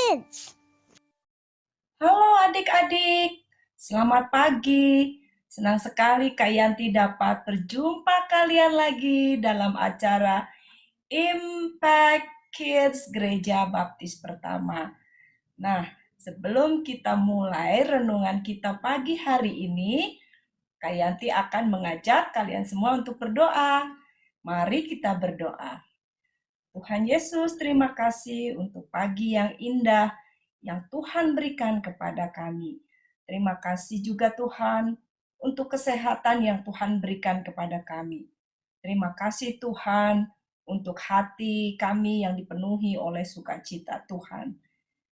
Kids. Halo adik-adik, selamat pagi. Senang sekali Kak Yanti dapat berjumpa kalian lagi dalam acara Impact Kids Gereja Baptis Pertama. Nah, sebelum kita mulai renungan kita pagi hari ini, Kak Yanti akan mengajak kalian semua untuk berdoa. Mari kita berdoa. Tuhan Yesus, terima kasih untuk pagi yang indah yang Tuhan berikan kepada kami. Terima kasih juga Tuhan untuk kesehatan yang Tuhan berikan kepada kami. Terima kasih Tuhan untuk hati kami yang dipenuhi oleh sukacita Tuhan.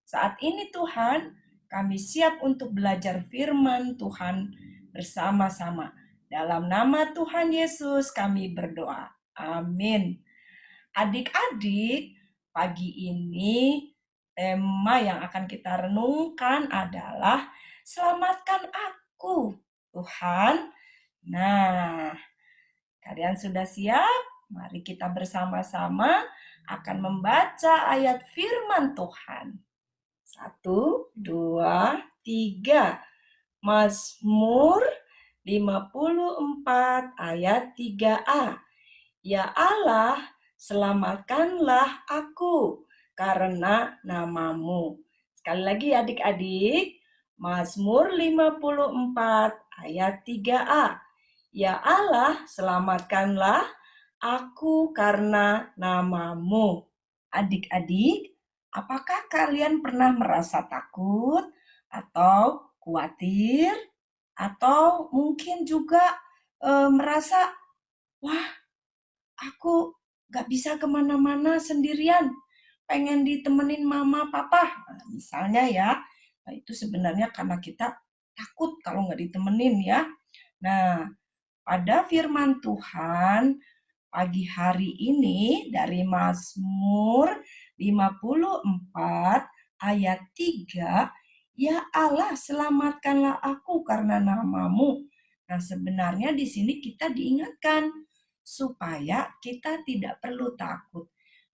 Saat ini Tuhan, kami siap untuk belajar firman Tuhan bersama-sama. Dalam nama Tuhan Yesus kami berdoa. Amin. Adik-adik, pagi ini tema yang akan kita renungkan adalah selamatkan aku, Tuhan. Nah, kalian sudah siap? Mari kita bersama-sama akan membaca ayat firman Tuhan. 1, 2, 3. Mazmur 54 ayat 3a. Ya Allah, selamatkanlah aku karena namamu. Sekali lagi adik-adik, Mazmur 54 ayat 3a. Ya Allah, selamatkanlah aku karena namamu. Adik-adik, apakah kalian pernah merasa takut atau khawatir? Atau mungkin juga merasa, wah, aku gak bisa kemana-mana sendirian, pengen ditemenin mama papa. Nah, misalnya ya, nah itu sebenarnya karena kita takut kalau gak ditemenin ya. Nah, pada firman Tuhan pagi hari ini dari Mazmur 54 ayat 3, ya Allah selamatkanlah aku karena namamu. Nah, sebenarnya di sini kita diingatkan supaya kita tidak perlu takut.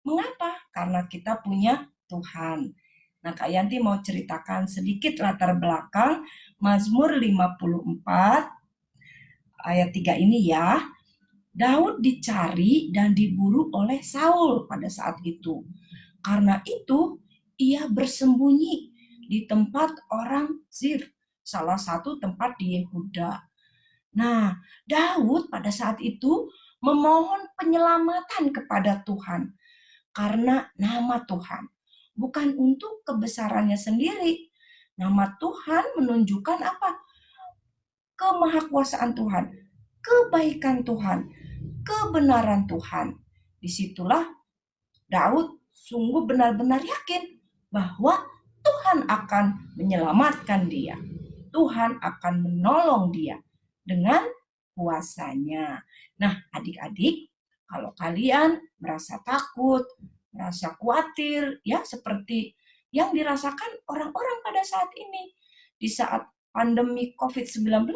Mengapa? Karena kita punya Tuhan. Nah, Kak Yanti mau ceritakan sedikit latar belakang Mazmur 54 ayat 3 ini ya. Daud dicari dan diburu oleh Saul pada saat itu. Karena itu, ia bersembunyi di tempat orang Zif, salah satu tempat di Yehuda. Nah, Daud pada saat itu memohon penyelamatan kepada Tuhan karena nama Tuhan, bukan untuk kebesarannya sendiri. Nama Tuhan menunjukkan apa? Kemahakuasaan Tuhan, kebaikan Tuhan, kebenaran Tuhan. Disitulah Daud sungguh benar-benar yakin bahwa Tuhan akan menyelamatkan dia. Tuhan akan menolong dia dengan kuasanya. Nah, adik-adik, kalau kalian merasa takut, merasa khawatir, ya seperti yang dirasakan orang-orang pada saat ini, di saat pandemi COVID-19,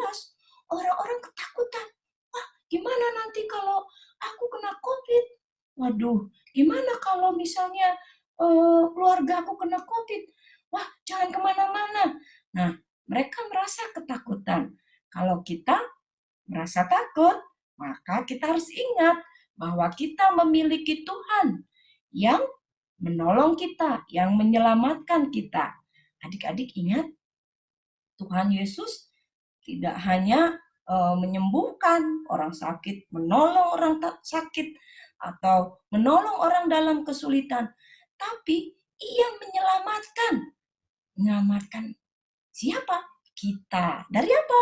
orang-orang ketakutan. Wah, gimana nanti kalau aku kena COVID? Waduh, gimana kalau misalnya keluarga aku kena COVID? Wah, jangan kemana-mana. Nah, mereka merasa ketakutan. Kalau kita merasa takut, maka kita harus ingat bahwa kita memiliki Tuhan yang menolong kita, yang menyelamatkan kita. Adik-adik ingat, Tuhan Yesus tidak hanya menyembuhkan orang sakit, menolong orang sakit, atau menolong orang dalam kesulitan, tapi ia menyelamatkan. Menyelamatkan siapa? Kita. Dari apa?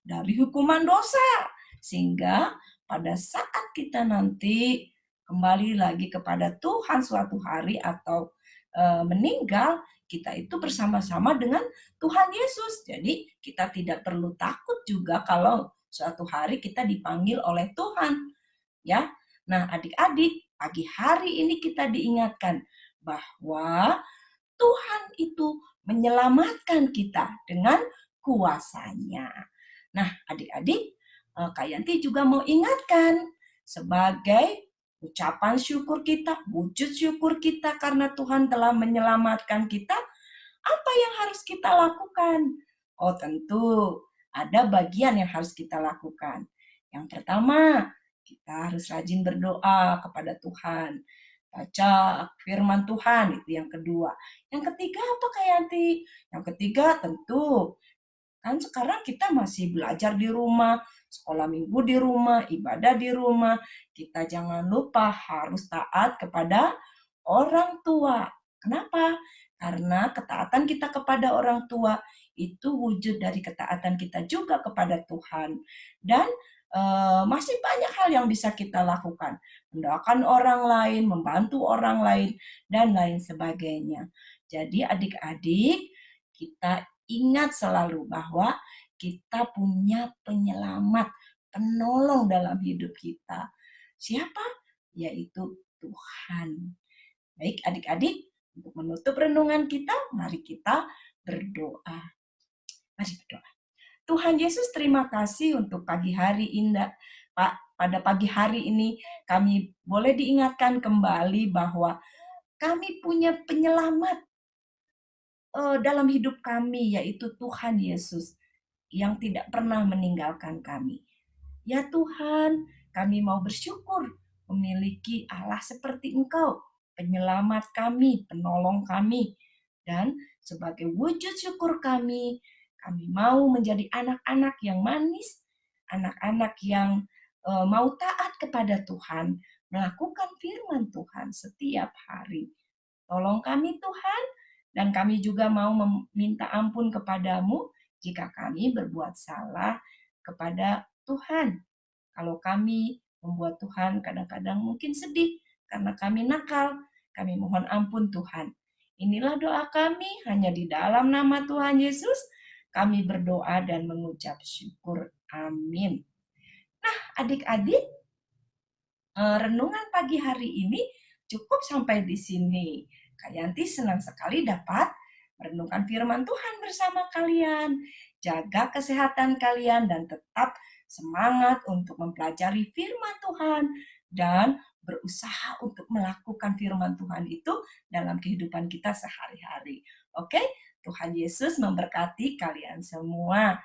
Dari hukuman dosa. Sehingga pada saat kita nanti kembali lagi kepada Tuhan suatu hari atau meninggal, kita itu bersama-sama dengan Tuhan Yesus. Jadi kita tidak perlu takut juga kalau suatu hari kita dipanggil oleh Tuhan. Ya. Nah, adik-adik, pagi hari ini kita diingatkan bahwa Tuhan itu menyelamatkan kita dengan kuasanya. Nah, adik-adik, Kak Yanti juga mau ingatkan sebagai ucapan syukur kita, wujud syukur kita karena Tuhan telah menyelamatkan kita, Apa yang harus kita lakukan? Oh, tentu ada bagian yang harus kita lakukan. Yang pertama, kita harus rajin berdoa kepada Tuhan. Baca firman Tuhan, itu yang kedua. Yang ketiga apa, Kak Yanti? Yang ketiga tentu, kan sekarang kita masih belajar di rumah, sekolah minggu di rumah, ibadah di rumah. Kita jangan lupa harus taat kepada orang tua. Kenapa? Karena ketaatan kita kepada orang tua itu wujud dari ketaatan kita juga kepada Tuhan. Dan masih banyak hal yang bisa kita lakukan. Mendoakan orang lain, membantu orang lain, dan lain sebagainya. Jadi adik-adik, kita ingat selalu bahwa kita punya penyelamat, penolong dalam hidup kita. Siapa? Yaitu Tuhan. Baik adik-adik, untuk menutup renungan kita, mari kita berdoa. Mari berdoa. Tuhan Yesus, terima kasih untuk pagi hari indah. Pak, pada pagi hari ini kami boleh diingatkan kembali bahwa kami punya penyelamat dalam hidup kami, yaitu Tuhan Yesus yang tidak pernah meninggalkan kami. Ya Tuhan, kami mau bersyukur memiliki Allah seperti Engkau, penyelamat kami, penolong kami. Dan sebagai wujud syukur kami mau menjadi anak-anak yang manis, anak-anak yang mau taat kepada Tuhan, melakukan firman Tuhan setiap hari. Tolong kami Tuhan, dan kami juga mau meminta ampun kepadamu jika kami berbuat salah kepada Tuhan. Kalau kami membuat Tuhan kadang-kadang mungkin sedih karena kami nakal, kami mohon ampun Tuhan. Inilah doa kami, hanya di dalam nama Tuhan Yesus kami berdoa dan mengucap syukur. Amin. Nah, adik-adik, renungan pagi hari ini cukup sampai di sini. Kak Yanti senang sekali dapat merenungkan firman Tuhan bersama kalian. Jaga kesehatan kalian dan tetap semangat untuk mempelajari firman Tuhan dan berusaha untuk melakukan firman Tuhan itu dalam kehidupan kita sehari-hari. Oke, Tuhan Yesus memberkati kalian semua.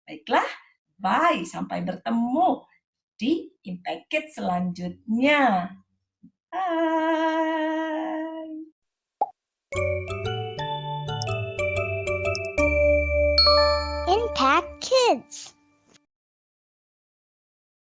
Baiklah, bye. Sampai bertemu di Impact Kids selanjutnya. Bye. Impact Kids.